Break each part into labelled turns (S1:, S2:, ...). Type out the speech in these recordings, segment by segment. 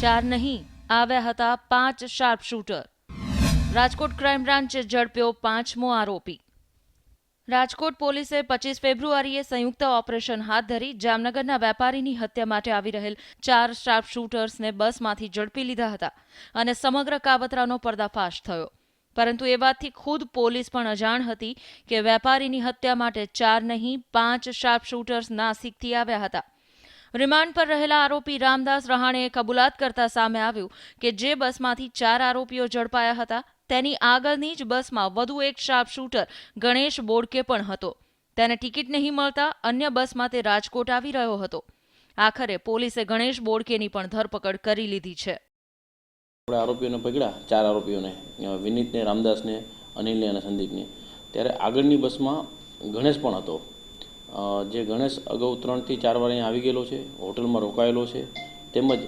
S1: 4 નહીં, આવ્યા હતા 5 શાર્પ શૂટર. રાજકોટ ક્રાઇમ બ્રાન્ચે ઝડપ્યો 5મો આરોપી. રાજકોટ પોલીસે 25 ફેબ્રુઆરીએ સંયુક્ત ઓપરેશન હાથ ધરી જામનગરના વેપારીની હત્યા માટે આવી રહેલ 4 શાર્પ શૂટર્સને બસમાંથી ઝડપી લીધા હતા અને સમગ્ર કાવતરાનો પર્દાફાશ થયો. પરંતુ એ વાતથી ખુદ પોલીસ પણ અજાણ હતી કે વેપારીની હત્યા માટે 4 નહીં 5 શાર્પ શૂટર્સ નાસિકથી આવ્યા હતા. રિમાન્ડ પર રહેલા આરોપી રામદાસ રહાણેએ કબૂલાત કરતા સામે આવ્યું કે જે બસમાંથી 4 આરોપીઓ ઝડપાયા હતા તેની આગળની જ બસમાં વધુ એક શાર્પ શૂટર ગણેશ બોડકે પણ હતો. તેને ટિકિટ નહીં મળતા અન્ય બસમાં તે રાજકોટ આવી રહ્યો હતો. આખરે પોલીસે ગણેશ બોડકેની પણ ધરપકડ કરી લીધી છે.
S2: આરોપીઓને પકડ્યા, 4 આરોપીઓને, વિનીતને, રામદાસને, અનિલને અને સંદીપને. ત્યારે આગળની બસમાં ગણેશ પણ હતો. જે ગણેશ અગાઉ 3 થી 4 વાર અહીંયા આવી ગયેલો છે, હોટલમાં રોકાયેલો છે. તેમજ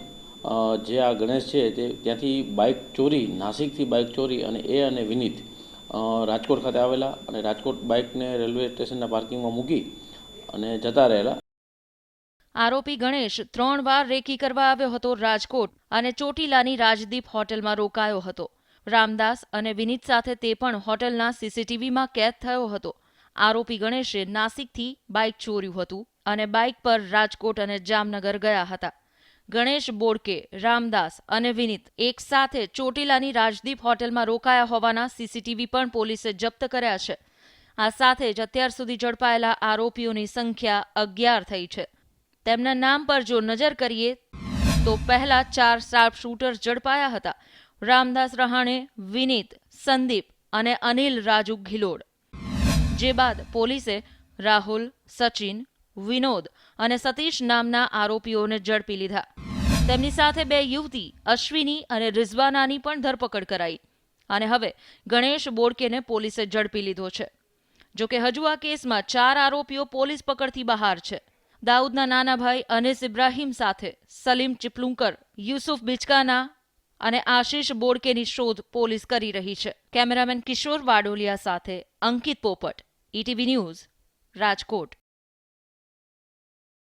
S2: જે આ ગણેશ છે તે ત્યાંથી બાઇક ચોરી, નાસિકથી બાઇક ચોરી અને વિનીત રાજકોટ ખાતે આવેલા અને રાજકોટ બાઇકને રેલવે સ્ટેશનના પાર્કિંગમાં મૂકી અને જતા રહેલા.
S1: આરોપી ગણેશ 3 વાર રેકી કરવા આવ્યો હતો રાજકોટ અને ચોટીલાની રાજદીપ હોટલમાં રોકાયો હતો. રામદાસ અને વિનીત સાથે તે પણ હોટલના સીસીટીવીમાં કેદ થયો હતો. આરોપી ગણેશે નાસિકથી બાઇક ચોર્યું હતું અને બાઇક પર રાજકોટ અને જામનગર ગયા હતા. ગણેશ બોડકે, રામદાસ અને વિનીત એક સાથે ચોટીલાની રાજદીપ હોટલમાં રોકાયા હોવાના સીસીટીવી પણ પોલીસે જપ્ત કર્યા છે. આ સાથે જ અત્યાર સુધી ઝડપાયેલા આરોપીઓની સંખ્યા 11 થઈ છે. તેમના નામ પર જો નજર કરીએ તો પહેલા 4 શાર્પ શૂટર્સ ઝડપાયા હતા: રામદાસ રહાણે, વિનીત, સંદીપ અને અનિલ રાજુ ઘિલોડ. જે બાદ પોલીસે રાહુલ, સચિન, વિનોદ અને સતીશ નામના આરોપીઓને ઝડપી લીધા. તેમની સાથે 2 યુવતી અશ્વિની અને રિઝવાનાની પણ ધરપકડ કરાઈ અને હવે ગણેશ બોડકેને પોલીસે ઝડપી લીધો છે. જોકે હજુ આ કેસમાં 4 આરોપીઓ પોલીસ પકડથી બહાર છે. દાઉદના નાના ભાઈ અનીસ ઇબ્રાહીમ સાથે સલીમ ચિપલુંકર, યુસુફ બિચકાના અને આશીષ બોડકેની શોધ પોલીસ કરી રહી છે. કેમેરામેન કિશોર વાડોલિયા સાથે અંકિત પોપટ, ETV ન્યૂઝ, રાજકોટ.